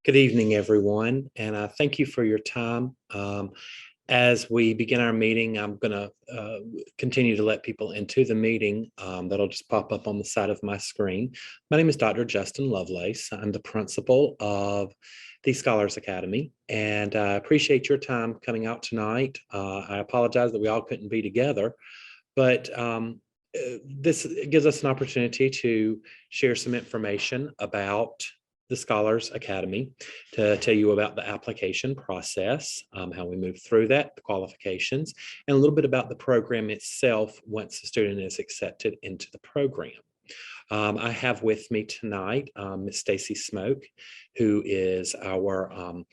Good evening, everyone, and thank you for your time. As we begin our meeting, I'm going to continue to let people into the meeting. That'll just pop up on the side of my screen. My name is Dr. Justin Lovelace. I'm the principal of the Scholars Academy, and I appreciate your time coming out tonight. I apologize that we all couldn't be together, but this gives us an opportunity to share some information about the Scholars Academy, to tell you about the application process, how we move through that, the qualifications, and a little bit about the program itself once the student is accepted into the program. I have with me tonight Ms. Stacy Smoke, who is our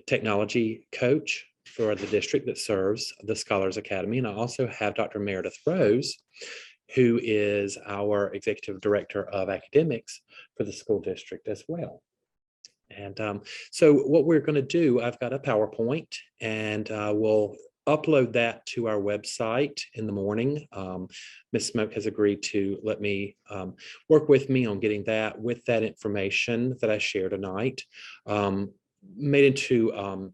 technology coach for the district that serves the Scholars Academy. And I also have Dr. Meredith Rose, who is our executive director of academics for the school district as well. And so what we're going to do, I've got a PowerPoint, and we'll upload that to our website in the morning. Ms. Smoke has agreed to let me work with me on getting that with that information that I share tonight made into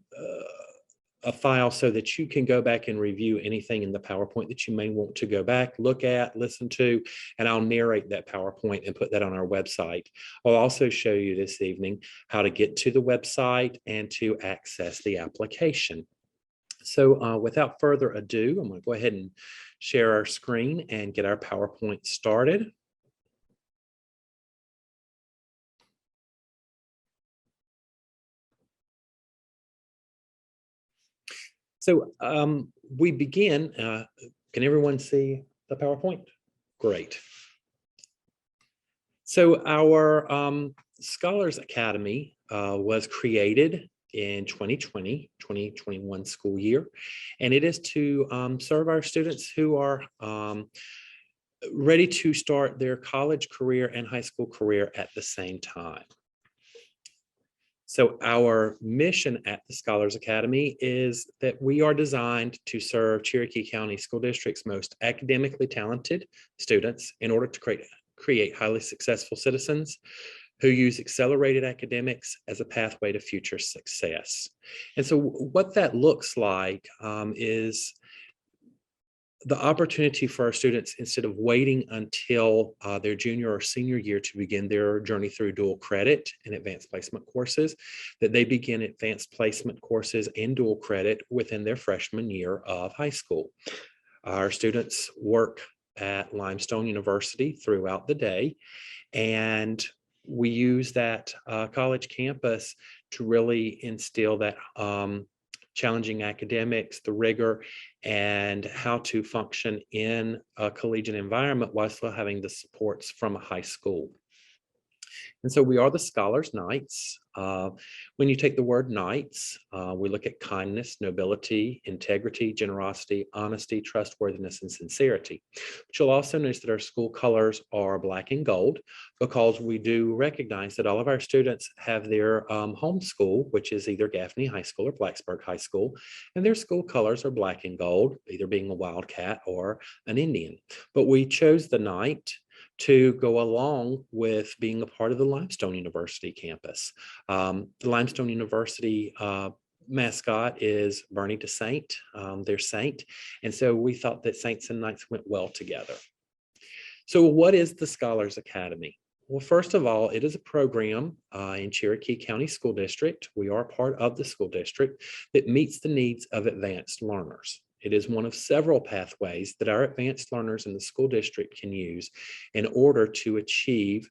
a file so that you can go back and review anything in the PowerPoint that you may want to go back, look at, listen to, and I'll narrate that PowerPoint and put that on our website. I'll also show you this evening how to get to the website and to access the application. So without further ado, I'm going to go ahead and share our screen and get our PowerPoint started. So we begin, can everyone see the PowerPoint? Great. So our Scholars Academy was created in 2020-2021 school year, and it is to serve our students who are ready to start their college career and high school career at the same time. So our mission at the Scholars Academy is that we are designed to serve Cherokee County School District's most academically talented students in order to create highly successful citizens who use accelerated academics as a pathway to future success. And so what that looks like is the opportunity for our students, instead of waiting until their junior or senior year to begin their journey through dual credit and advanced placement courses, that they begin advanced placement courses and dual credit within their freshman year of high school. Our students work at Limestone University throughout the day, and we use that college campus to really instill that challenging academics, the rigor, and how to function in a collegiate environment while still having the supports from a high school. And so we are the Scholars Knights. When you take the word Knights, we look at kindness, nobility, integrity, generosity, honesty, trustworthiness, and sincerity. But you'll also notice that our school colors are black and gold, because we do recognize that all of our students have their home school, which is either Gaffney High School or Blacksburg High School, and their school colors are black and gold, either being a Wildcat or an Indian. But we chose the Knight to go along with being a part of the Limestone University campus. The Limestone University mascot is Bernie DeSaint, their saint. And so we thought that Saints and Knights went well together. So what is the Scholars Academy? Well, first of all, it is a program in Cherokee County School District. We are part of the school district that meets the needs of advanced learners. It is one of several pathways that our advanced learners in the school district can use in order to achieve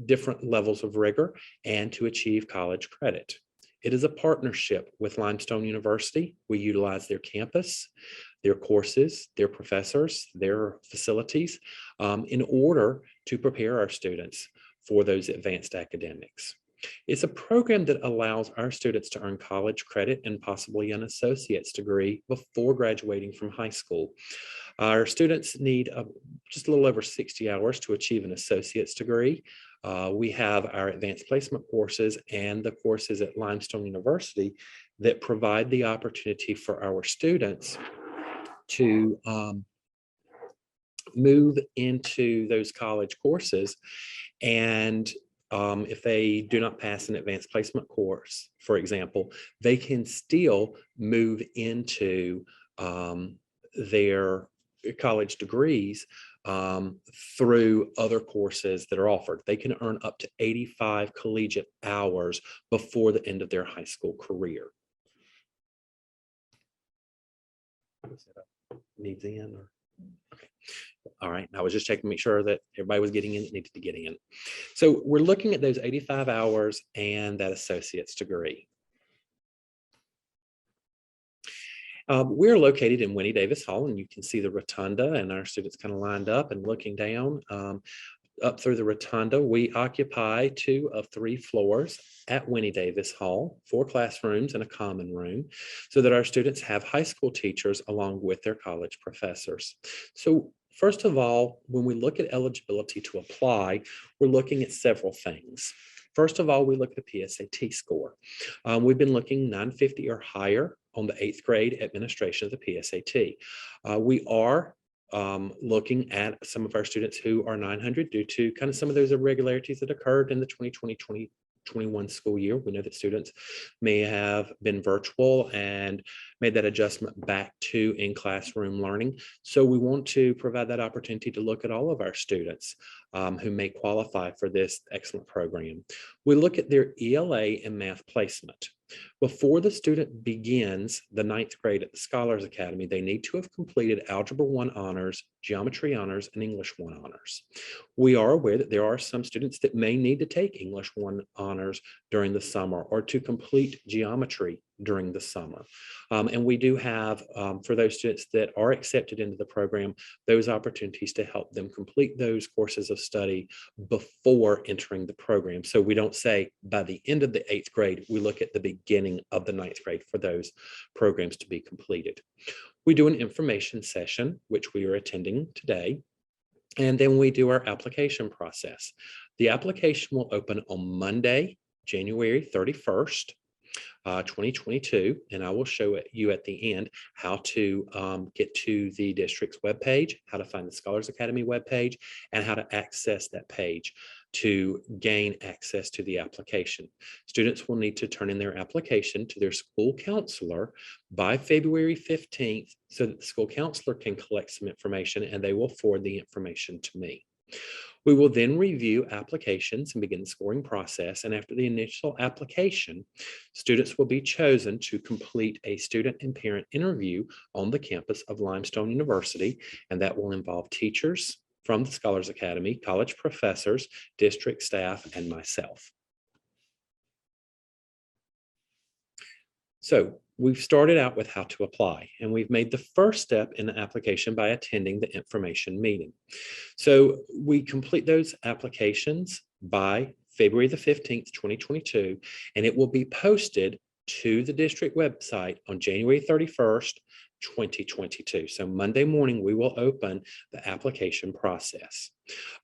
different levels of rigor and to achieve college credit. It is a partnership with Limestone University. We utilize their campus, their courses, their professors, their facilities in order to prepare our students for those advanced academics. It's a program that allows our students to earn college credit and possibly an associate's degree before graduating from high school. Our students need just a little over 60 hours to achieve an associate's degree. We have our advanced placement courses and the courses at Limestone University that provide the opportunity for our students to move into those college courses and if they do not pass an advanced placement course, for example, they can still move into their college degrees through other courses that are offered. They can earn up to 85 collegiate hours before the end of their high school career. Needs in or okay. All right. I was just checking to make sure that everybody was getting in that needed to get in. So we're looking at those 85 hours and that associate's degree. We're located in Winnie Davis Hall, and you can see the rotunda and our students kind of lined up and looking down up through the rotunda. We occupy 2 of 3 floors at Winnie Davis Hall, 4 classrooms and a common room, so that our students have high school teachers along with their college professors. So first of all, when we look at eligibility to apply, we're looking at several things. First of all, we look at the PSAT score. We've been looking 950 or higher on the 8th grade administration of the PSAT. We are looking at some of our students who are 900 due to kind of some of those irregularities that occurred in the 2020-2021 school year. We know that students may have been virtual and made that adjustment back to in-classroom learning. So we want to provide that opportunity to look at all of our students who may qualify for this excellent program. We look at their ELA and math placement. Before the student begins the 9th grade at the Scholars Academy, they need to have completed Algebra 1 honors, Geometry honors, and English 1 honors. We are aware that there are some students that may need to take English 1 honors during the summer or to complete geometry during the summer. And we do have, for those students that are accepted into the program, those opportunities to help them complete those courses of study before entering the program. So we don't say by the end of the 8th grade, we look at the beginning of the 9th grade for those programs to be completed. We do an information session, which we are attending today. And then we do our application process. The application will open on Monday, January 31st. 2022, and I will show you at the end how to get to the district's webpage, how to find the Scholars Academy webpage, and how to access that page to gain access to the application. Students will need to turn in their application to their school counselor by February 15th so that the school counselor can collect some information and they will forward the information to me. We will then review applications and begin the scoring process. And after the initial application, students will be chosen to complete a student and parent interview on the campus of Limestone University. And that will involve teachers from the Scholars Academy, college professors, district staff, and myself. So we've started out with how to apply, and we've made the first step in the application by attending the information meeting. So we complete those applications by February the 15th, 2022, and it will be posted to the district website on January 31st, 2022. So Monday morning, we will open the application process.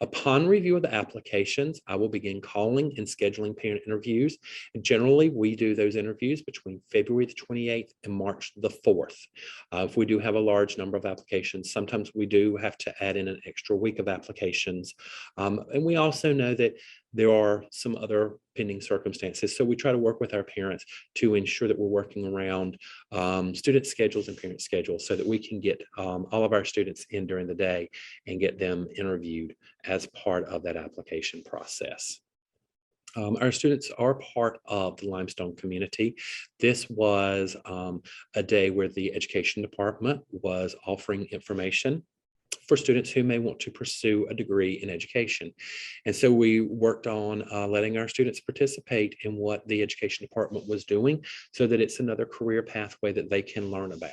Upon review of the applications, I will begin calling and scheduling parent interviews. And generally, we do those interviews between February the 28th and March the 4th. If we do have a large number of applications, sometimes we do have to add in an extra week of applications. And we also know that there are some other pending circumstances. So we try to work with our parents to ensure that we're working around student schedules and parent schedules so that we can get all of our students in during the day and get them interviewed as part of that application process. Our students are part of the Limestone community. This was a day where the education department was offering information for students who may want to pursue a degree in education. And so we worked on letting our students participate in what the education department was doing so that it's another career pathway that they can learn about.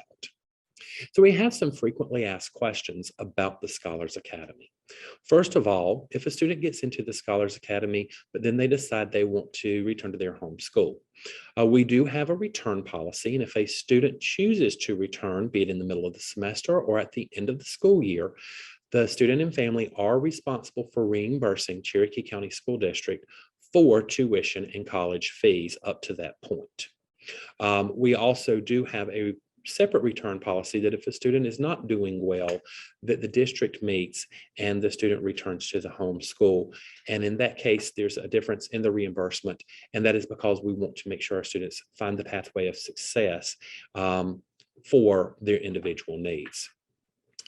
So we have some frequently asked questions about the Scholars Academy. First of all, if a student gets into the Scholars Academy, but then they decide they want to return to their home school, we do have a return policy. And if a student chooses to return, be it in the middle of the semester or at the end of the school year, the student and family are responsible for reimbursing Cherokee County School District for tuition and college fees up to that point. We also do have a separate return policy that if a student is not doing well, that the district meets and the student returns to the home school. And in that case, there's a difference in the reimbursement. And that is because we want to make sure our students find the pathway of success for their individual needs.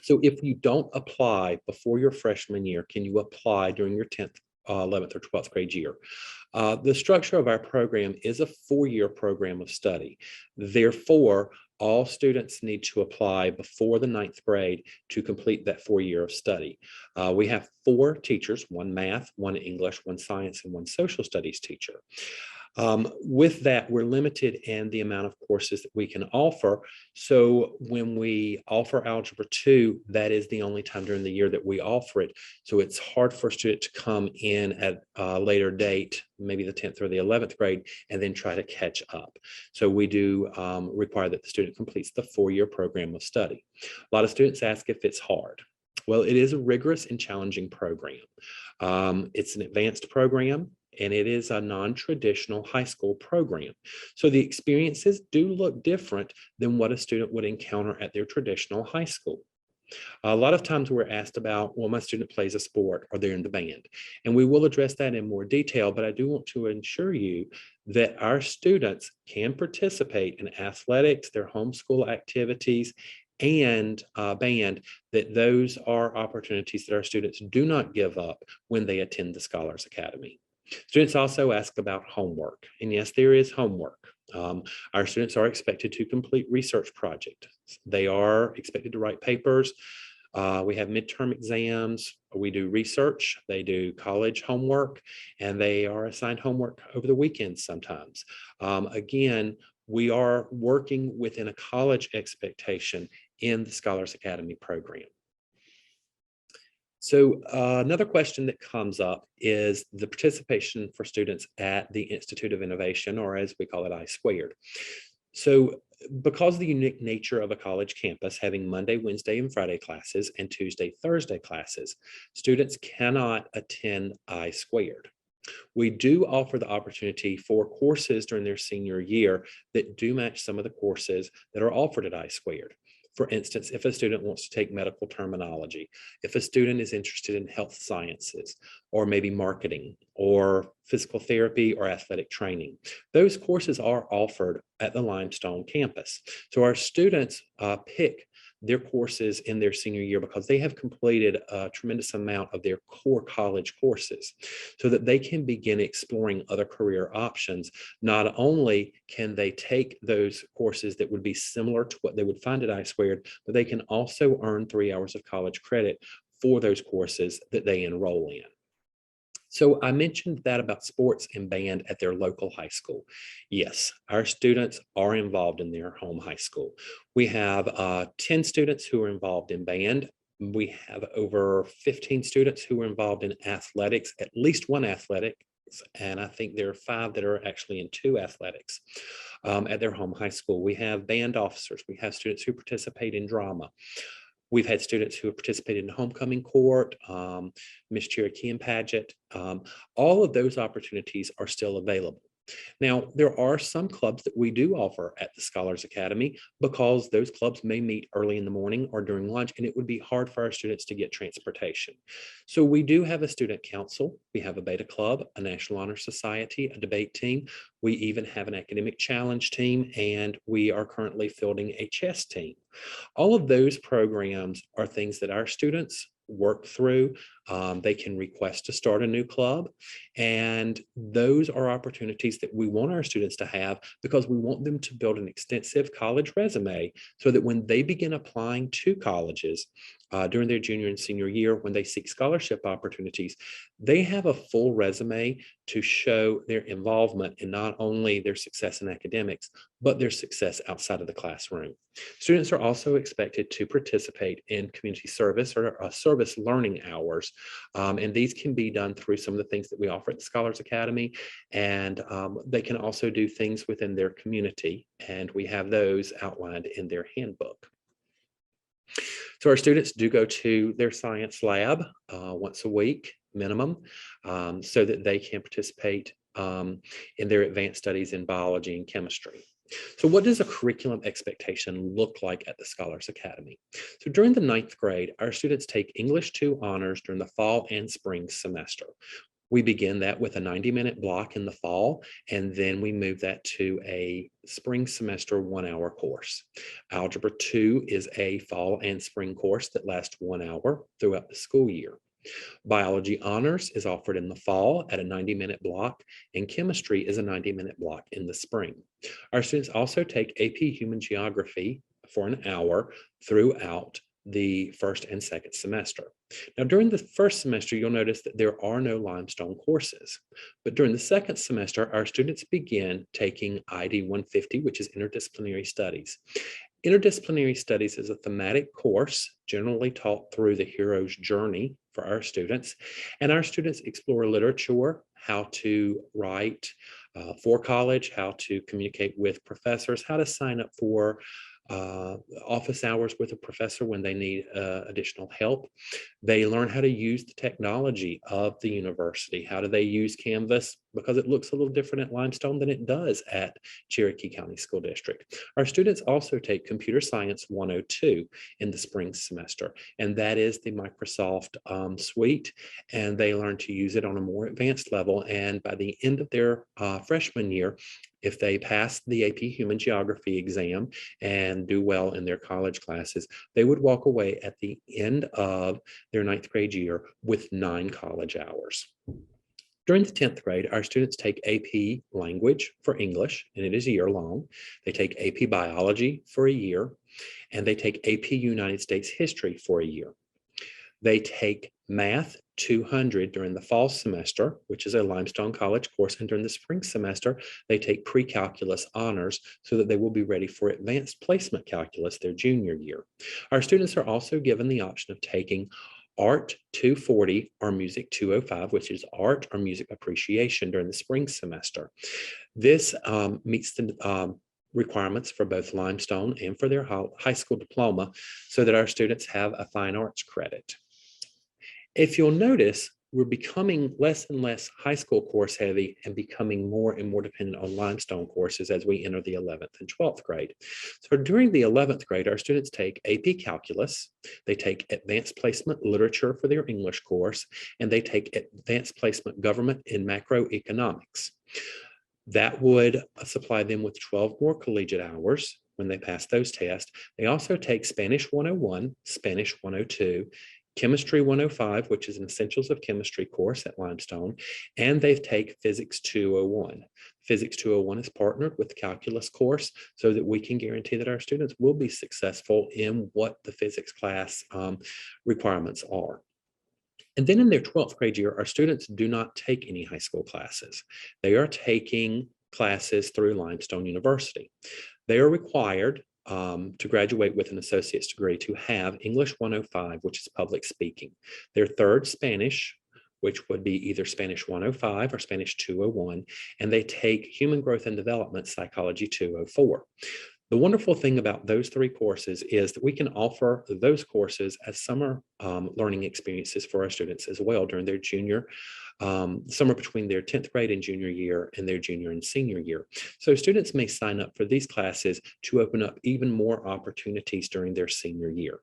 So if you don't apply before your freshman year, can you apply during your 10th, 11th, or 12th grade year? The structure of our program is a 4-year program of study. Therefore, all students need to apply before the 9th grade to complete that 4-year of study. We have 4 teachers, 1 math, 1 English, 1 science, and 1 social studies teacher. With that, we're limited in the amount of courses that we can offer. So when we offer Algebra 2, that is the only time during the year that we offer it. So it's hard for a student to come in at a later date, maybe the 10th or the 11th grade, and then try to catch up. So we do require that the student completes the 4-year program of study. A lot of students ask if it's hard. Well, it is a rigorous and challenging program. It's an advanced program, and it is a non-traditional high school program. So the experiences do look different than what a student would encounter at their traditional high school. A lot of times we're asked about, well, my student plays a sport or they're in the band, and we will address that in more detail, but I do want to assure you that our students can participate in athletics, their homeschool activities, and band, that those are opportunities that our students do not give up when they attend the Scholars Academy. Students also ask about homework, and yes, there is homework. Our students are expected to complete research projects. They are expected to write papers. We have midterm exams. We do research. They do college homework, and they are assigned homework over the weekends sometimes. Again, we are working within a college expectation in the Scholars Academy program. So another question that comes up is the participation for students at the Institute of Innovation, or as we call it, I². So because of the unique nature of a college campus having Monday, Wednesday, and Friday classes and Tuesday, Thursday classes, students cannot attend I². We do offer the opportunity for courses during their senior year that do match some of the courses that are offered at I². For instance, if a student wants to take medical terminology, if a student is interested in health sciences, or maybe marketing, or physical therapy, or athletic training, those courses are offered at the Limestone campus. So our students pick their courses in their senior year because they have completed a tremendous amount of their core college courses, so that they can begin exploring other career options. Not only can they take those courses that would be similar to what they would find at I², but they can also earn 3 hours of college credit for those courses that they enroll in. So I mentioned that about sports and band at their local high school. Yes, our students are involved in their home high school. We have 10 students who are involved in band. We have over 15 students who are involved in athletics, at least one athletic, and I think there are 5 that are actually in 2 athletics at their home high school. We have band officers. We have students who participate in drama. We've had students who have participated in homecoming court, Miss Cherokee and pageant. All of those opportunities are still available. Now, there are some clubs that we do offer at the Scholars Academy because those clubs may meet early in the morning or during lunch, and it would be hard for our students to get transportation. So we do have a student council. We have a beta club, a National Honor Society, a debate team. We even have an academic challenge team, and we are currently fielding a chess team. All of those programs are things that our students work through. They can request to start a new club. And those are opportunities that we want our students to have because we want them to build an extensive college resume so that when they begin applying to colleges during their junior and senior year, when they seek scholarship opportunities, they have a full resume to show their involvement in not only their success in academics, but their success outside of the classroom. Students are also expected to participate in community service or service learning hours. And these can be done through some of the things that we offer at the Scholars Academy. And they can also do things within their community. And we have those outlined in their handbook. So our students do go to their science lab once a week minimum, so that they can participate in their advanced studies in biology and chemistry. So what does a curriculum expectation look like at the Scholars Academy? So during the ninth grade, our students take English 2 honors during the fall and spring semester. We begin that with a 90-minute block in the fall, and then we move that to a spring semester 1-hour course. Algebra 2 is a fall and spring course that lasts 1 hour throughout the school year. Biology honors is offered in the fall at a 90-minute block, and chemistry is a 90-minute block in the spring. Our students also take AP Human Geography for an hour throughout the first and second semester. Now, during the first semester, you'll notice that there are no limestone courses. But during the second semester, our students begin taking ID 150, which is Interdisciplinary Studies. Interdisciplinary Studies is a thematic course generally taught through the hero's journey for our students. And our students explore literature, how to write for college, how to communicate with professors, how to sign up for office hours with a professor when they need additional help. They learn how to use the technology of the university. How do they use Canvas? Because it looks a little different at Limestone than it does at Cherokee County School District. Our students also take Computer Science 102 in the spring semester, and that is the Microsoft suite, and they learn to use it on a more advanced level. And by the end of their freshman year, if they pass the AP Human Geography exam and do well in their college classes, they would walk away at the end of their ninth grade year with 9 college hours. During the 10th grade, our students take AP Language for English, and it is a year long. They take AP Biology for a year, and they take AP United States History for a year. They take Math 200 during the fall semester, which is a Limestone College course, and during the spring semester, they take Pre-Calculus honors so that they will be ready for Advanced Placement Calculus their junior year. Our students are also given the option of taking Art 240 or Music 205, which is art or music appreciation during the spring semester. This meets the requirements for both Limestone and for their high school diploma so that our students have a fine arts credit. If you'll notice, we're becoming less and less high school course heavy and becoming more and more dependent on Limestone courses as we enter the 11th and 12th grade. So during the 11th grade, our students take AP Calculus, they take Advanced Placement Literature for their English course, and they take Advanced Placement Government and Macroeconomics. That would supply them with 12 more collegiate hours when they pass those tests. They also take Spanish 101, Spanish 102, Chemistry 105, which is an Essentials of Chemistry course at Limestone, and they take Physics 201. Physics 201 is partnered with the Calculus course so that we can guarantee that our students will be successful in what the physics class requirements are. And then in their 12th grade year, our students do not take any high school classes. They are taking classes through Limestone University. They are required to graduate with an associate's degree to have English 105, which is public speaking. Their third Spanish, which would be either Spanish 105 or Spanish 201, and they take Human Growth and Development Psychology 204. The wonderful thing about those 3 courses is that we can offer those courses as summer learning experiences for our students as well during their junior summer between their 10th grade and junior year and their junior and senior year. So students may sign up for these classes to open up even more opportunities during their senior year.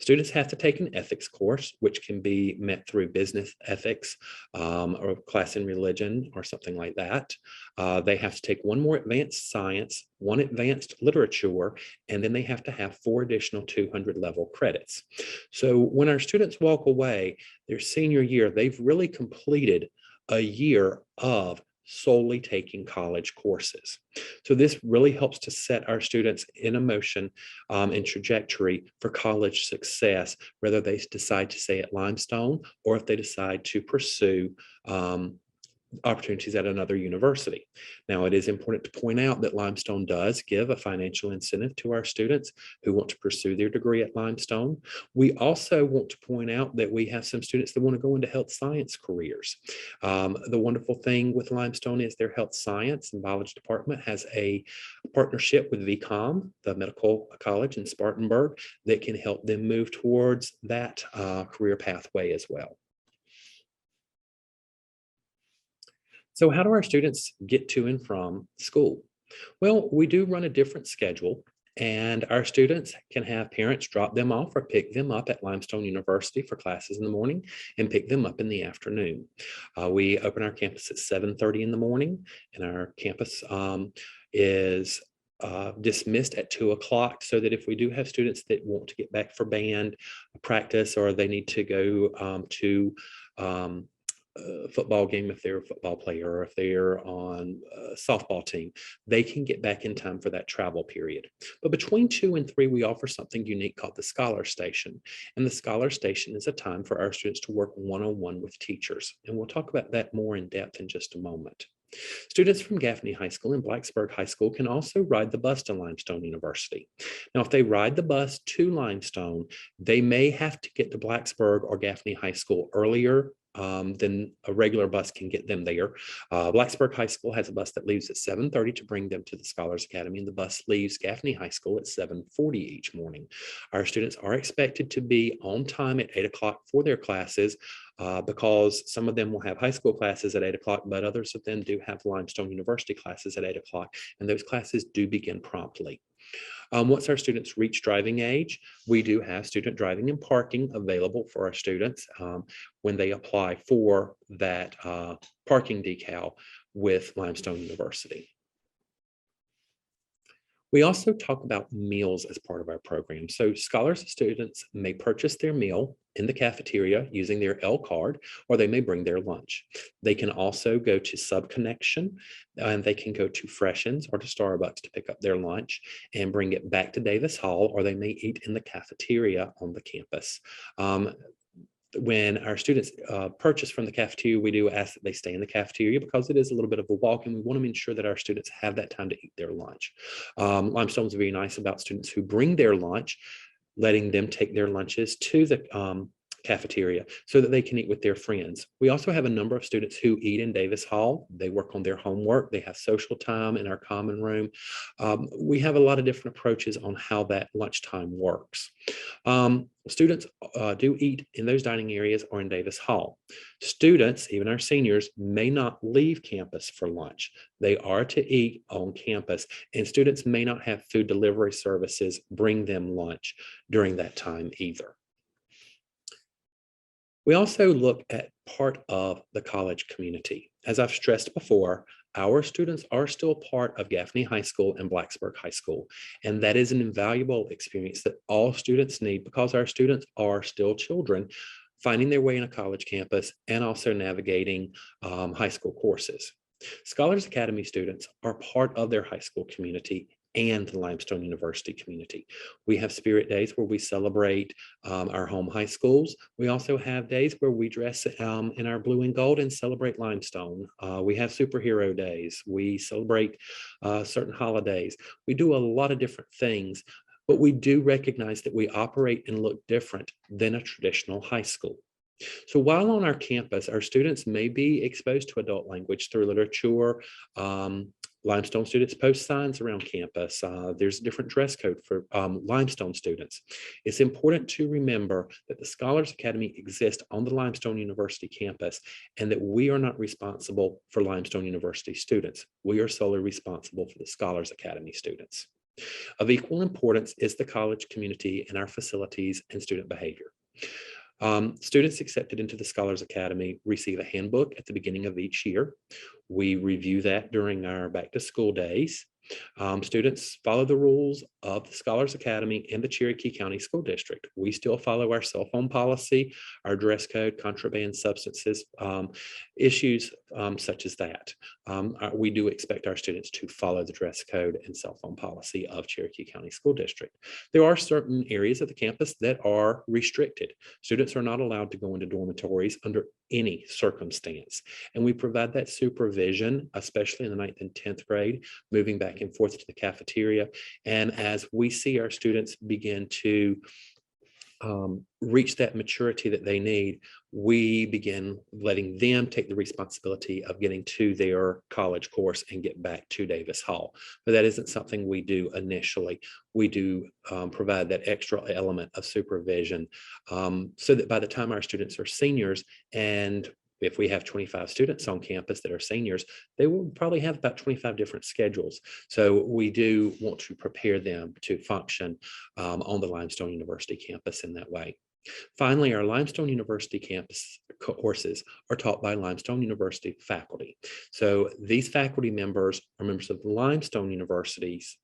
Students have to take an ethics course, which can be met through business ethics or class in religion or something like that. They have to take 1 more advanced science, 1 advanced literature, and then they have to have 4 additional 200 level credits. So when our students walk away their senior year, they've really completed a year of solely taking college courses. So this really helps to set our students in a motion and trajectory for college success, whether they decide to stay at Limestone or if they decide to pursue opportunities at another university. Now, it is important to point out that Limestone does give a financial incentive to our students who want to pursue their degree at Limestone. We also want to point out that we have some students that want to go into health science careers. The wonderful thing with Limestone is their health science and biology department has a partnership with VCOM, the medical college in Spartanburg, that can help them move towards that career pathway as well. So how do our students get to and from school? Well, we do run a different schedule, and our students can have parents drop them off or pick them up at Limestone University for classes in the morning and pick them up in the afternoon. We open our campus at 7:30 in the morning, and our campus is dismissed at 2 o'clock, so that if we do have students that want to get back for band practice, or they need to go to um, football game if they're a football player, or if they're on a softball team, they can get back in time for that travel period. But between 2 and 3, we offer something unique called the Scholar Station. And the Scholar Station is a time for our students to work one-on-one with teachers. And we'll talk about that more in depth in just a moment. Students from Gaffney High School and Blacksburg High School can also ride the bus to Limestone University. Now, if they ride the bus to Limestone, they may have to get to Blacksburg or Gaffney High School earlier than a regular bus can get them there. Blacksburg High School has a bus that leaves at 7:30 to bring them to the Scholars Academy, and the bus leaves Gaffney High School at 7:40 each morning. Our students are expected to be on time at 8 o'clock for their classes, because some of them will have high school classes at 8 o'clock, but others of them do have Limestone University classes at 8 o'clock, and those classes do begin promptly. Once our students reach driving age, we do have student driving and parking available for our students when they apply for that parking decal with Limestone University. We also talk about meals as part of our program. So scholars students may purchase their meal in the cafeteria using their L card, or they may bring their lunch. They can also go to SubConnection, and they can go to Freshens or to Starbucks to pick up their lunch and bring it back to Davis Hall, or they may eat in the cafeteria on the campus. When our students purchase from the cafeteria, we do ask that they stay in the cafeteria because it is a little bit of a walk, and we want to ensure that our students have that time to eat their lunch. Limestone is very nice about students who bring their lunch, letting them take their lunches to the cafeteria so that they can eat with their friends. We also have a number of students who eat in Davis Hall. They work on their homework. They have social time in our common room. We have a lot of different approaches on how that lunchtime works. Students do eat in those dining areas or in Davis Hall. Students, even our seniors, may not leave campus for lunch. They are to eat on campus, and students may not have food delivery services bring them lunch during that time either. We also look at part of the college community. As I've stressed before, our students are still part of Gaffney High School and Blacksburg High School, and that is an invaluable experience that all students need, because our students are still children finding their way in a college campus and also navigating high school courses. Scholars Academy students are part of their high school community and the Limestone University community. We have Spirit Days where we celebrate our home high schools. We also have days where we dress in our blue and gold and celebrate Limestone. We have superhero days. We celebrate certain holidays. We do a lot of different things, but we do recognize that we operate and look different than a traditional high school. So while on our campus, our students may be exposed to adult language through literature. Limestone students post signs around campus. There's a different dress code for Limestone students. It's important to remember that the Scholars Academy exists on the Limestone University campus, and that we are not responsible for Limestone University students. We are solely responsible for the Scholars Academy students. Of equal importance is the college community and our facilities and student behavior. Students accepted into the Scholars Academy receive a handbook at the beginning of each year. We review that during our back to school days. Students follow the rules of the Scholars Academy and the Cherokee County School District. We still follow our cell phone policy, our dress code, contraband substances, issues such as that. We do expect our students to follow the dress code and cell phone policy of Cherokee County School District. There are certain areas of the campus that are restricted. Students are not allowed to go into dormitories under any circumstance. And we provide that supervision, especially in the 9th and 10th grade, moving back and forth to the cafeteria. And as we see our students begin to reach that maturity that they need, we begin letting them take the responsibility of getting to their college course and get back to Davis Hall. But that isn't something we do initially. We do provide that extra element of supervision so that by the time our students are seniors and If we have 25 students on campus that are seniors, they will probably have about 25 different schedules. So we do want to prepare them to function on the Limestone University campus in that way. Finally, our Limestone University campus courses are taught by Limestone University faculty. So these faculty members are members of the Limestone University's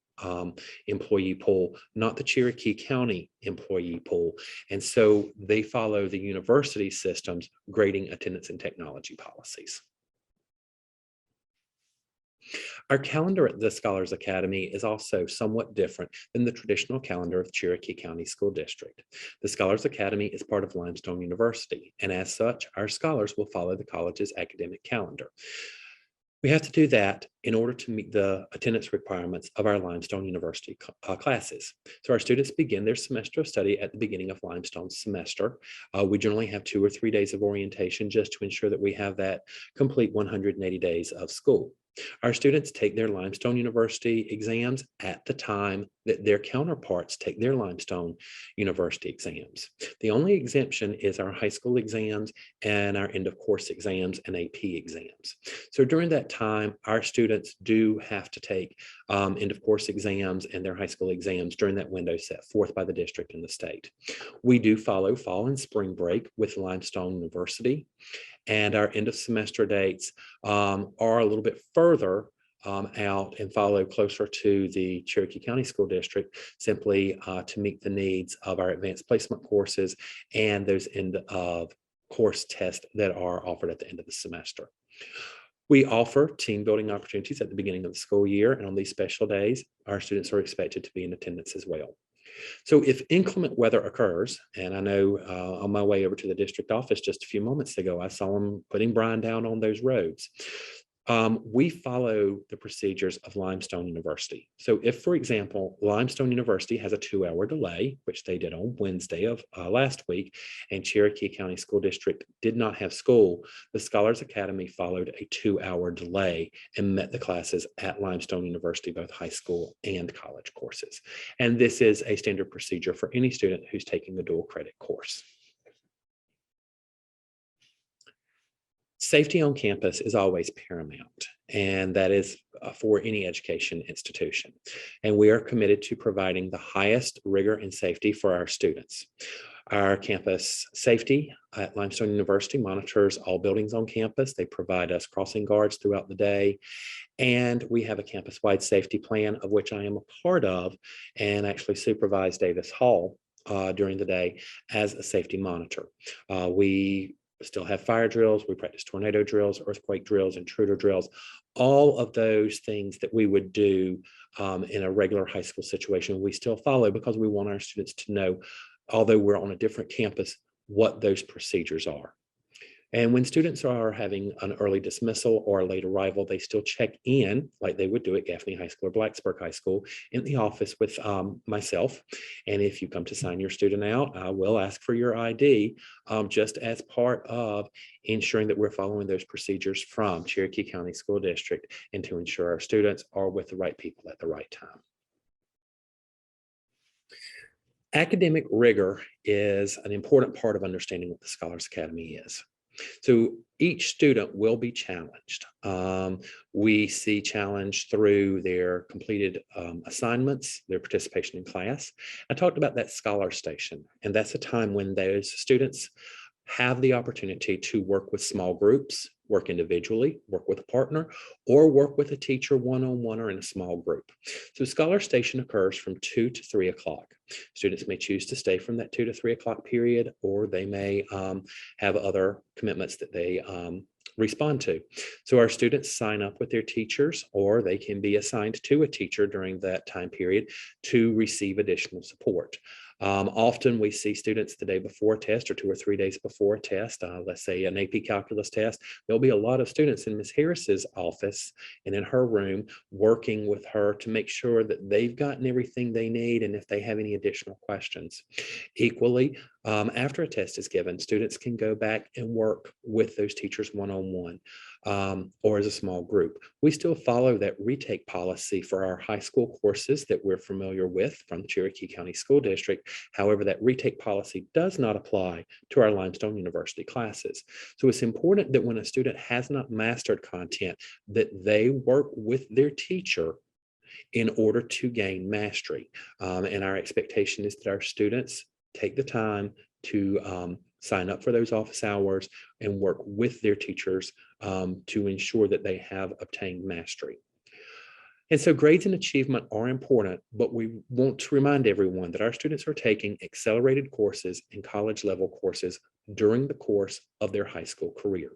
employee pool, not the Cherokee County employee pool. And so they follow the university system's grading, attendance, and technology policies. Our calendar at the Scholars Academy is also somewhat different than the traditional calendar of Cherokee County School District. The Scholars Academy is part of Limestone University, and as such, our scholars will follow the college's academic calendar. We have to do that in order to meet the attendance requirements of our Limestone University classes. So our students begin their semester of study at the beginning of Limestone's semester. We generally have 2 or 3 days of orientation just to ensure that we have that complete 180 days of school. Our students take their Limestone University exams at the time that their counterparts take their Limestone University exams. The only exemption is our high school exams and our end of course exams and AP exams. So during that time, our students do have to take end of course exams and their high school exams during that window set forth by the district and the state. We do follow fall and spring break with Limestone University, and our end of semester dates are a little bit further out and follow closer to the Cherokee County School District, simply to meet the needs of our advanced placement courses and those end of course tests that are offered at the end of the semester. We offer team building opportunities at the beginning of the school year, and on these special days, our students are expected to be in attendance as well. So if inclement weather occurs, and I know on my way over to the district office just a few moments ago, I saw them putting brine down on those roads. We follow the procedures of Limestone University. So if, for example, Limestone University has a 2-hour delay, which they did on Wednesday of last week, and Cherokee County School District did not have school, the Scholars Academy followed a 2-hour delay and met the classes at Limestone University, both high school and college courses. And this is a standard procedure for any student who's taking a dual credit course. Safety on campus is always paramount, and that is for any education institution. And we are committed to providing the highest rigor and safety for our students. Our campus safety at Limestone University monitors all buildings on campus. They provide us crossing guards throughout the day. And we have a campus-wide safety plan, of which I am a part of, and actually supervise Davis Hall during the day as a safety monitor. We still have fire drills, we practice tornado drills, earthquake drills, intruder drills, all of those things that we would do in a regular high school situation, we still follow because we want our students to know, although we're on a different campus, what those procedures are. And when students are having an early dismissal or a late arrival, they still check in like they would do at Gaffney High School or Blacksburg High School in the office with myself. And if you come to sign your student out, I will ask for your ID just as part of ensuring that we're following those procedures from Cherokee County School District and to ensure our students are with the right people at the right time. Academic rigor is an important part of understanding what the Scholars Academy is. So each student will be challenged. We see challenge through their completed assignments, their participation in class. I talked about that Scholar Station, and that's a time when those students have the opportunity to work with small groups, work individually, work with a partner, or work with a teacher one-on-one or in a small group. So Scholar Station occurs from 2 to 3 o'clock. Students may choose to stay from that 2 to 3 o'clock period, or they may have other commitments that they respond to. So our students sign up with their teachers, or they can be assigned to a teacher during that time period to receive additional support. Often we see students the day before a test or 2 or 3 days before a test, let's say an AP calculus test. There'll be a lot of students in Ms. Harris's office and in her room working with her to make sure that they've gotten everything they need and if they have any additional questions. Equally, After a test is given, students can go back and work with those teachers one-on-one or as a small group. We still follow that retake policy for our high school courses that we're familiar with from the Cherokee County School District. However, that retake policy does not apply to our Limestone University classes. So it's important that when a student has not mastered content, that they work with their teacher in order to gain mastery. And our expectation is that our students take the time to sign up for those office hours and work with their teachers to ensure that they have obtained mastery. And so grades and achievement are important, but we want to remind everyone that our students are taking accelerated courses and college level courses during the course of their high school career.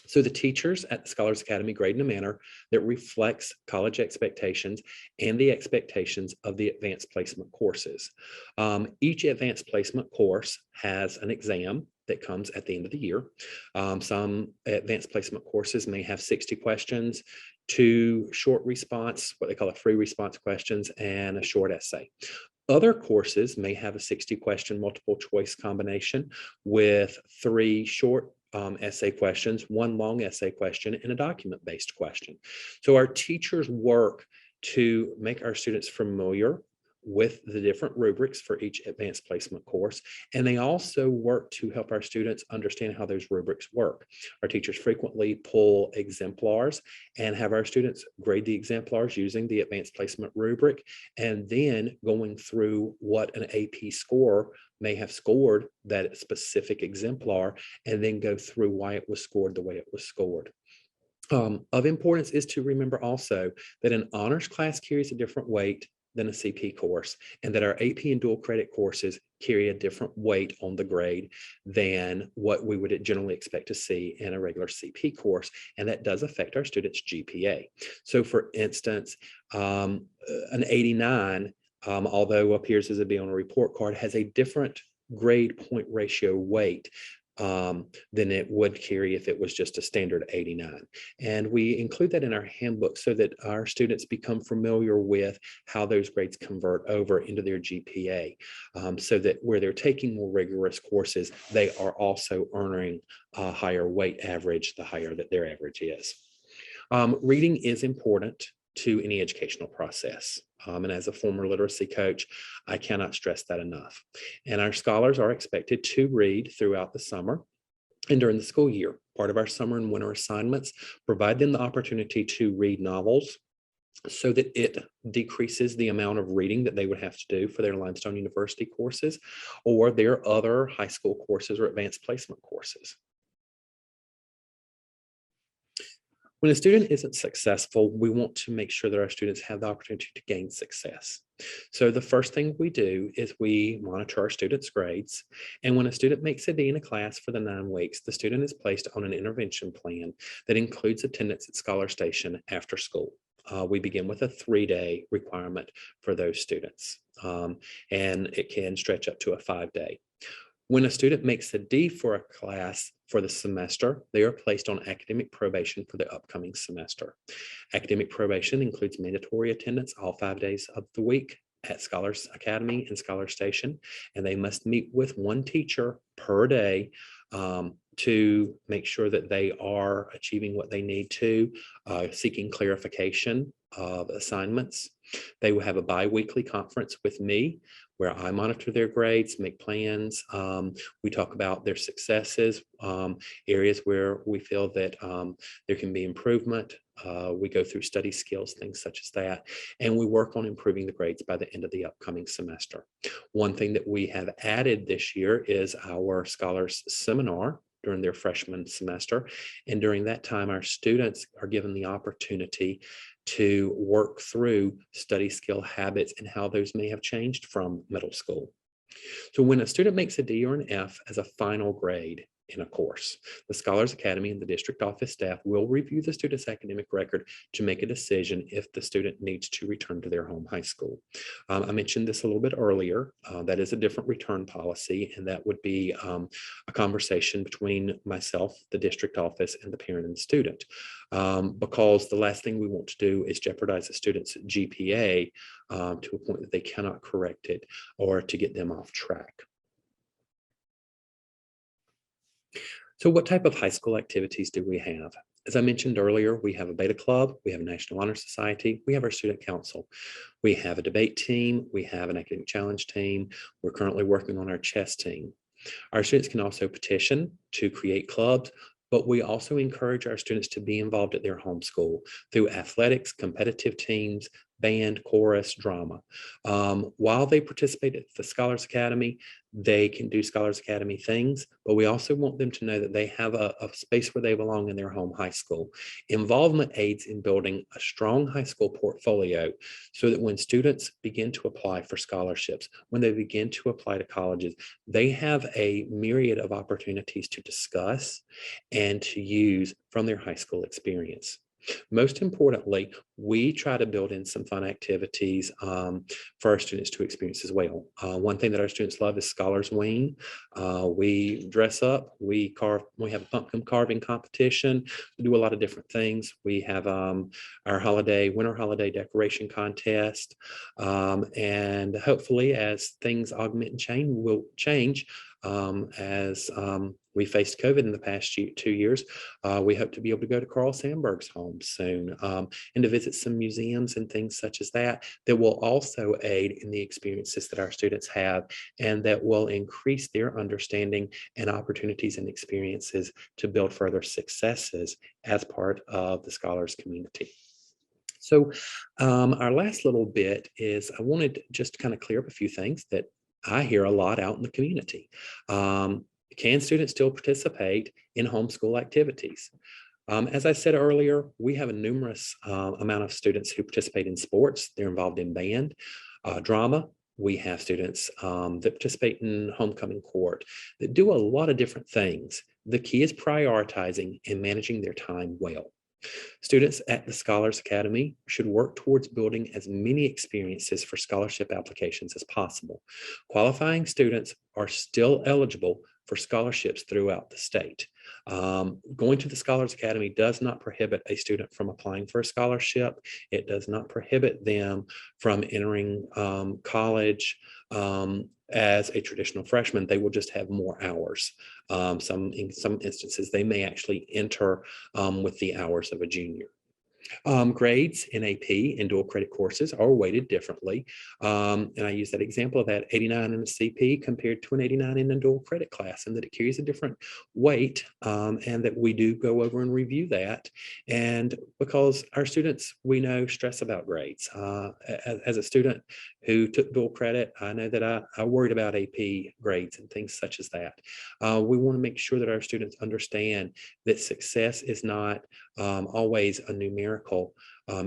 So the teachers at the Scholars Academy grade in a manner that reflects college expectations and the expectations of the advanced placement courses. Each advanced placement course has an exam that comes at the end of the year. Some advanced placement courses may have 60 questions, 2 short response, what they call a free response questions, and a short essay. Other courses may have a 60-question multiple choice combination with 3 short essay questions, 1 long essay question, and a document-based question. So our teachers work to make our students familiar with the different rubrics for each advanced placement course, and they also work to help our students understand how those rubrics work. Our teachers frequently pull exemplars and have our students grade the exemplars using the advanced placement rubric, and then going through what an AP scorer may have scored that specific exemplar, and then go through why it was scored the way it was scored. Of importance is to remember also that an honors class carries a different weight than a CP course, and that our AP and dual credit courses carry a different weight on the grade than what we would generally expect to see in a regular CP course, and that does affect our students' GPA. So for instance, an 89, although appears as a B on a report card, has a different grade point ratio weight than it would carry if it was just a standard 89. And we include that in our handbook so that our students become familiar with how those grades convert over into their GPA, so that where they're taking more rigorous courses, they are also earning a higher weight average, the higher that their average is. Reading is important to any educational process. And as a former literacy coach, I cannot stress that enough. And our scholars are expected to read throughout the summer and during the school year. Part of our summer and winter assignments provide them the opportunity to read novels so that it decreases the amount of reading that they would have to do for their Limestone University courses or their other high school courses or advanced placement courses. When a student isn't successful, we want to make sure that our students have the opportunity to gain success. So the first thing we do is we monitor our students' grades. And when a student makes a D in a class for the 9 weeks, the student is placed on an intervention plan that includes attendance at Scholar Station after school. We begin with a 3-day requirement for those students, and it can stretch up to a 5-day. When a student makes a D for a class for the semester, they are placed on academic probation for the upcoming semester. Academic probation includes mandatory attendance all 5 days of the week at Scholars Academy and Scholar Station, and they must meet with 1 teacher per day to make sure that they are achieving what they need to, seeking clarification of assignments. They will have a bi-weekly conference with me where I monitor their grades, make plans. We talk about their successes, areas where we feel that there can be improvement. We go through study skills, things such as that, and we work on improving the grades by the end of the upcoming semester. One thing that we have added this year is our Scholars Seminar during their freshman semester. And during that time, our students are given the opportunity to work through study skill habits and how those may have changed from middle school. So when a student makes a D or an F as a final grade in a course, the Scholars Academy and the district office staff will review the student's academic record to make a decision if the student needs to return to their home high school. I mentioned this a little bit earlier. That is a different return policy, and that would be a conversation between myself, the district office, and the parent and the student. Because the last thing we want to do is jeopardize a student's GPA to a point that they cannot correct it or to get them off track. So what type of high school activities do we have? As I mentioned earlier, we have a beta club, we have a National Honor Society, we have our student council, we have a debate team, we have an academic challenge team. We're currently working on our chess team. Our students can also petition to create clubs, but we also encourage our students to be involved at their home school through athletics, competitive teams, band, chorus, drama. While they participate at the Scholars Academy, they can do Scholars Academy things, but we also want them to know that they have a space where they belong in their home high school. Involvement aids in building a strong high school portfolio so that when students begin to apply for scholarships, when they begin to apply to colleges, they have a myriad of opportunities to discuss and to use from their high school experience. Most importantly, we try to build in some fun activities for our students to experience as well. One thing that our students love is Scholars Wing. We dress up, we have a pumpkin carving competition, we do a lot of different things. We have our winter holiday decoration contest. And hopefully as things augment and change, as we faced COVID in the past 2 years. We hope to be able to go to Carl Sandburg's home soon and to visit some museums and things such as that will also aid in the experiences that our students have and that will increase their understanding and opportunities and experiences to build further successes as part of the scholars community. So our last little bit is I wanted just to kind of clear up a few things that I hear a lot out in the community. Can students still participate in homeschool activities? As I said earlier, we have a numerous amount of students who participate in sports. They're involved in band, drama. We have students that participate in homecoming court that do a lot of different things. The key is prioritizing and managing their time well. Students at the Scholars Academy should work towards building as many experiences for scholarship applications as possible. Qualifying students are still eligible for scholarships throughout the state. Going to the Scholars Academy does not prohibit a student from applying for a scholarship. It does not prohibit them from entering college as a traditional freshman. They will just have more hours. In some instances, they may actually enter with the hours of a junior. Grades in AP and dual credit courses are weighted differently. And I use that example of that 89 in a CP compared to an 89 in a dual credit class, and that it carries a different weight, and that we do go over and review that. And because our students, we know, stress about grades. As a student who took dual credit, I know that I worried about AP grades and things such as that. We want to make sure that our students understand that success is not always a numerical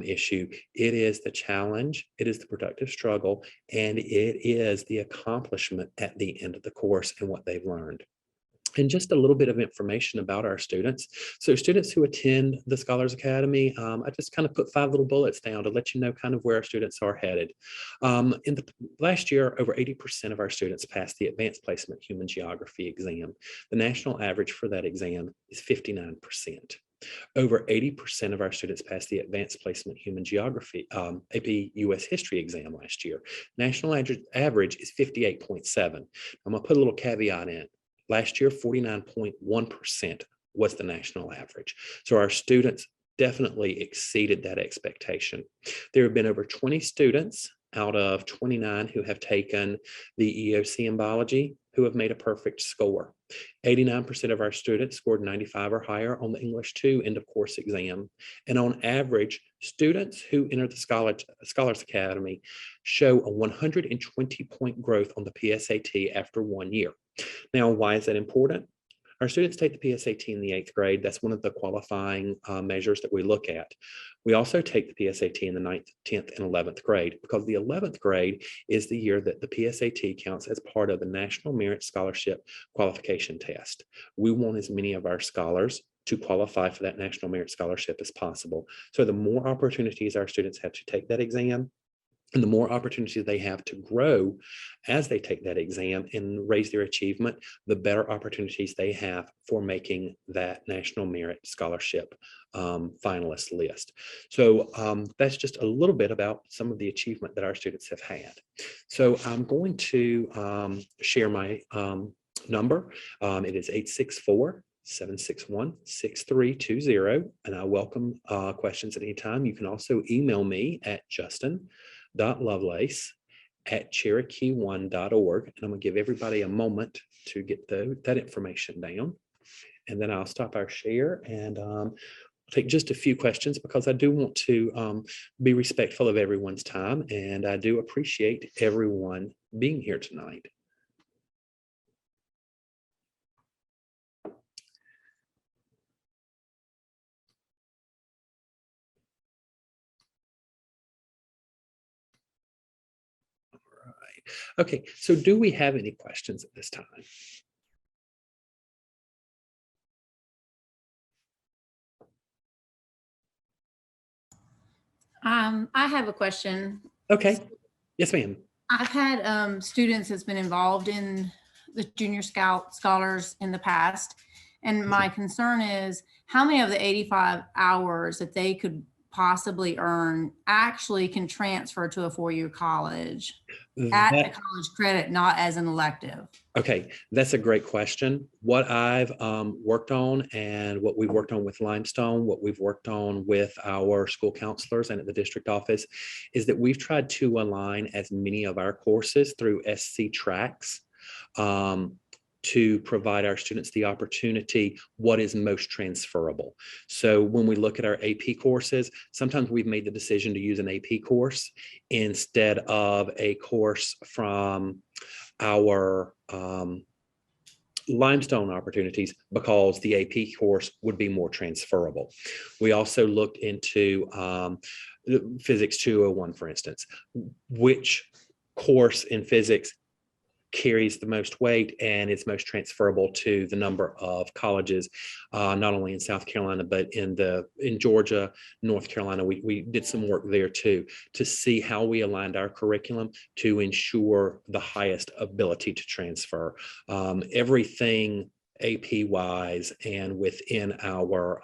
issue. It is the challenge, it is the productive struggle, and it is the accomplishment at the end of the course and what they've learned. And just a little bit of information about our students. So students who attend the Scholars Academy, I just kind of put 5 little bullets down to let you know kind of where our students are headed. In the last year, over 80% of our students passed the Advanced Placement Human Geography exam. The national average for that exam is 59%. Over 80% of our students passed the Advanced Placement Human Geography AP US History exam last year. National average is 58.7. I'm going to put a little caveat in. Last year, 49.1% was the national average. So our students definitely exceeded that expectation. There have been over 20 students out of 29 who have taken the EOC in biology who have made a perfect score. 89% of our students scored 95 or higher on the English 2 end of course exam. And on average, students who enter the Scholars Academy show a 120-point growth on the PSAT after 1 year. Now, why is that important? Our students take the PSAT in the 8th grade. That's one of the qualifying measures that we look at. We also take the PSAT in the 9th, 10th, and 11th grade because the 11th grade is the year that the PSAT counts as part of the National Merit Scholarship Qualification Test. We want as many of our scholars to qualify for that National Merit Scholarship as possible. So the more opportunities our students have to take that exam, and the more opportunities they have to grow as they take that exam and raise their achievement, the better opportunities they have for making that National Merit Scholarship finalist list. So that's just a little bit about some of the achievement that our students have had. So I'm going to share my number. It is 864-761-6320, and I welcome questions at any time. You can also email me at justin.lovelace@cherokee1.org, and I'm going to give everybody a moment to get that information down, and then I'll stop our share and take just a few questions, because I do want to be respectful of everyone's time, and I do appreciate everyone being here tonight. Okay, so do we have any questions at this time? I have a question. Okay, yes, ma'am. I've had students that's been involved in the Junior Scout Scholars in the past, and my concern is how many of the 85 hours that they could possibly earn actually can transfer to a four-year college at a college credit, not as an elective. Okay, that's a great question. What I've worked on, and what we've worked on with Limestone, what we've worked on with our school counselors and at the district office, is that we've tried to align as many of our courses through SC tracks to provide our students the opportunity what is most transferable. So when we look at our AP courses, sometimes we've made the decision to use an AP course instead of a course from our Limestone opportunities, because the AP course would be more transferable. We also looked into Physics 201, for instance, which course in physics carries the most weight and is most transferable to the number of colleges, not only in South Carolina, but in Georgia, North Carolina. We did some work there too, to see how we aligned our curriculum to ensure the highest ability to transfer. Everything AP wise and within our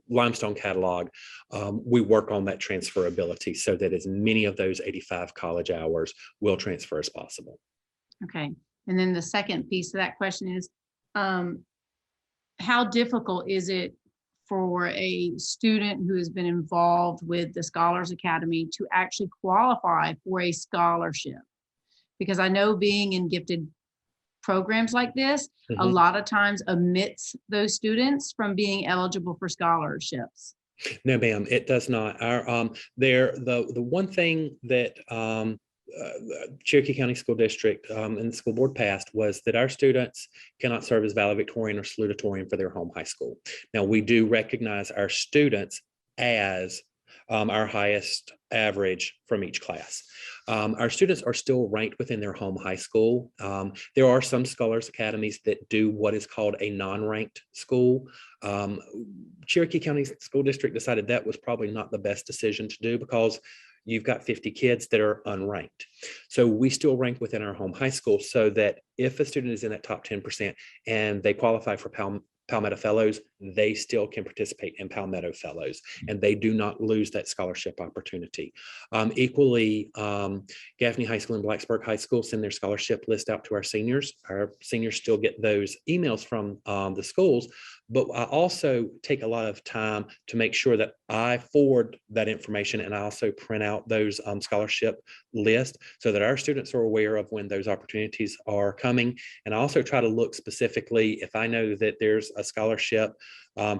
Limestone catalog, we work on that transferability so that as many of those 85 college hours will transfer as possible. Okay. And then the second piece of that question is, how difficult is it for a student who has been involved with the Scholars Academy to actually qualify for a scholarship? Because I know being in gifted programs like this, a lot of times omits those students from being eligible for scholarships. No, ma'am, it does not. Our the one thing that Cherokee County School District and the school board passed was that our students cannot serve as valedictorian or salutatorian for their home high school. Now, we do recognize our students as our highest average from each class. Our students are still ranked within their home high school. There are some Scholars Academies that do what is called a non-ranked school. Cherokee County School District decided that was probably not the best decision to do, because you've got 50 kids that are unranked. So we still rank within our home high school, so that if a student is in that top 10% and they qualify for Palmetto Fellows, they still can participate in Palmetto Fellows, and they do not lose that scholarship opportunity. Equally, Gaffney High School and Blacksburg High School send their scholarship list out to our seniors. Our seniors still get those emails from the schools, but I also take a lot of time to make sure that I forward that information, and I also print out those scholarship lists so that our students are aware of when those opportunities are coming. And I also try to look specifically, if I know that there's a scholarship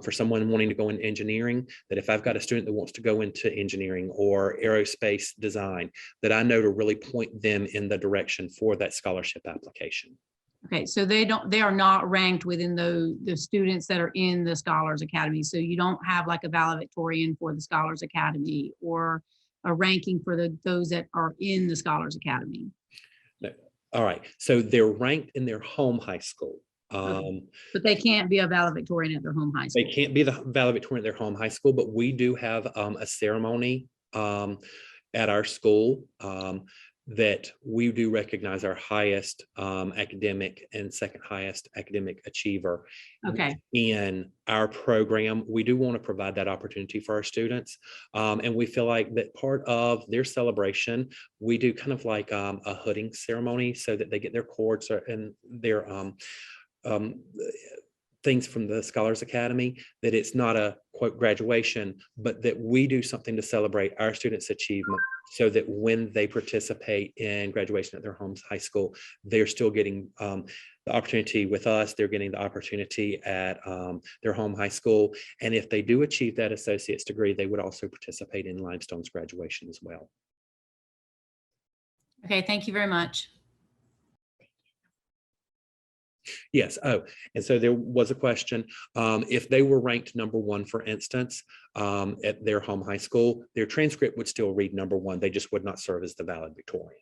for someone wanting to go into engineering, that if I've got a student that wants to go into engineering or aerospace design, that I know to really point them in the direction for that scholarship application. Okay, so they are not ranked within the students that are in the Scholars Academy. So you don't have like a valedictorian for the Scholars Academy or a ranking for those that are in the Scholars Academy. No. All right, so they're ranked in their home high school. But they can't be a valedictorian at their home high school. They can't be the valedictorian at their home high school, but we do have a ceremony at our school that we do recognize our highest academic and second highest academic achiever Okay. in our program. We do want to provide that opportunity for our students. And we feel like that part of their celebration, we do kind of like a hooding ceremony so that they get their cords and their things from the Scholars Academy, that it's not a quote graduation, but that we do something to celebrate our students' achievement so that when they participate in graduation at their home high school, they're still getting the opportunity with us. They're getting the opportunity at their home high school. And if they do achieve that associate's degree, they would also participate in Limestone's graduation as well. Okay, thank you very much. Yes. Oh, and so there was a question. If they were ranked number one, for instance, at their home high school, their transcript would still read number one. They just would not serve as the valedictorian.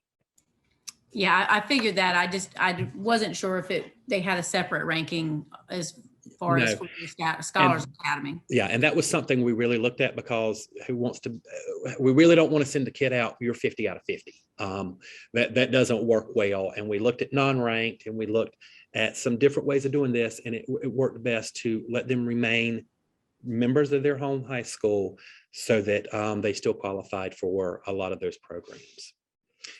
Yeah, I figured that. I wasn't sure if they had a separate ranking as far as for the Scholars Academy. Yeah, and that was something we really looked at, because who wants to? We really don't want to send a kid out. You're 50 out of 50. That doesn't work well. And we looked at non-ranked, and we looked at some different ways of doing this, and it worked best to let them remain members of their home high school so that they still qualified for a lot of those programs.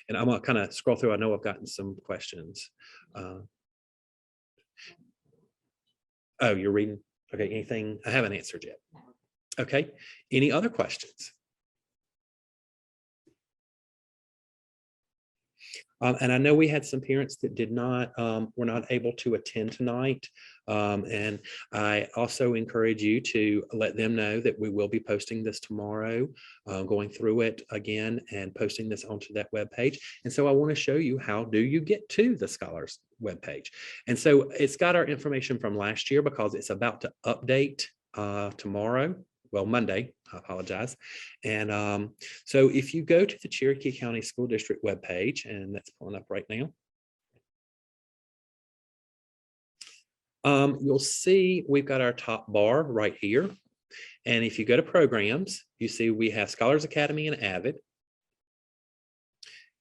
And I'm gonna kind of scroll through. I know I've gotten some questions. Oh, you're reading? Okay, anything? I haven't answered yet. Okay, any other questions? And I know we had some parents that were not able to attend tonight. And I also encourage you to let them know that we will be posting this tomorrow, going through it again and posting this onto that webpage. And so I want to show you, how do you get to the Scholars webpage? And so it's got our information from last year, because it's about to update tomorrow. Well, Monday, I apologize. And so if you go to the Cherokee County School District webpage, and that's pulling up right now, you'll see we've got our top bar right here. And if you go to programs, you see we have Scholars Academy and AVID.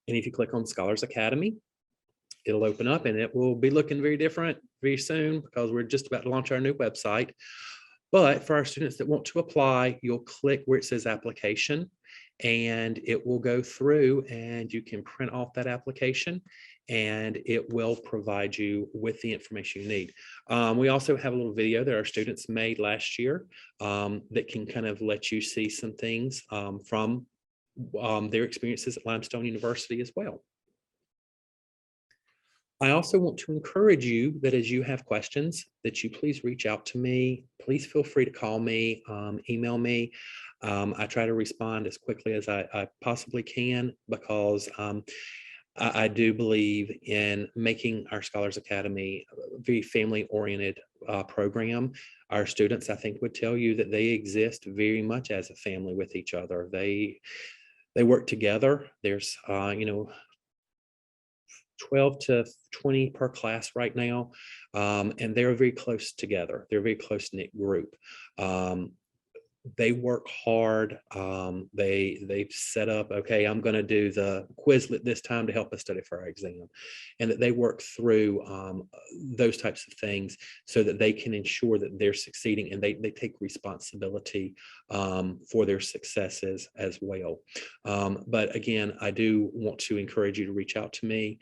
And if you click on Scholars Academy, it'll open up, and it will be looking very different very soon, because we're just about to launch our new website. But for our students that want to apply, you'll click where it says application, and it will go through, and you can print off that application, and it will provide you with the information you need. We also have a little video that our students made last year that can kind of let you see some things from their experiences at Limestone University as well. I also want to encourage you that as you have questions, that you please reach out to me. Please feel free to call me, email me. I try to respond as quickly as I possibly can, because I do believe in making our Scholars Academy a very family-oriented program. Our students, I think, would tell you that they exist very much as a family with each other. They work together. There's 12 to 20 per class right now, and they're very close together. They're a very close-knit group. They work hard. They've set up, okay, I'm going to do the Quizlet this time to help us study for our exam, and that they work through those types of things so that they can ensure that they're succeeding, and they take responsibility for their successes as well. But again, I do want to encourage you to reach out to me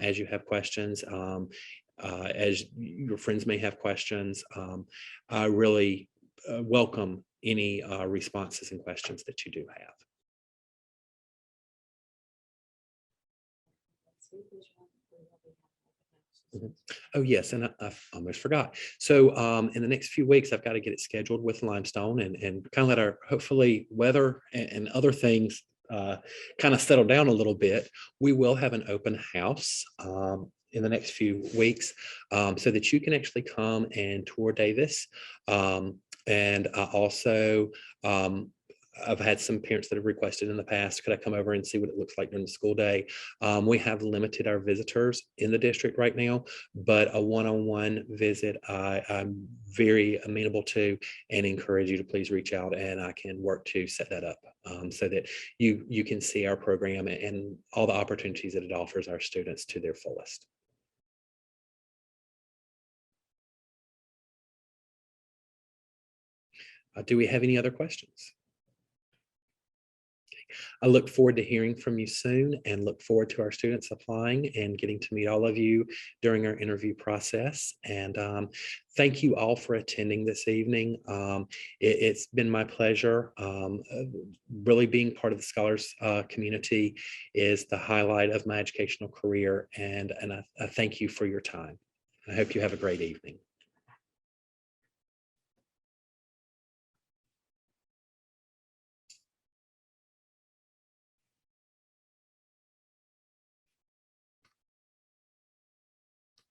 as you have questions. As your friends may have questions. I really welcome any responses and questions that you do have. Oh, yes, and I almost forgot. So in the next few weeks, I've got to get it scheduled with Limestone and kind of let our, hopefully, weather and other things kind of settle down a little bit. We will have an open house in the next few weeks so that you can actually come and tour Davis. And I also I've had some parents that have requested in the past, could I come over and see what it looks like during the school day? We have limited our visitors in the district right now, but a one-on-one visit I'm very amenable to, and encourage you to please reach out, and I can work to set that up so that you can see our program and all the opportunities that it offers our students to their fullest. Do we have any other questions? I look forward to hearing from you soon, and look forward to our students applying and getting to meet all of you during our interview process. And thank you all for attending this evening. It's been my pleasure. Really being part of the Scholars community is the highlight of my educational career, and I thank you for your time. I hope you have a great evening.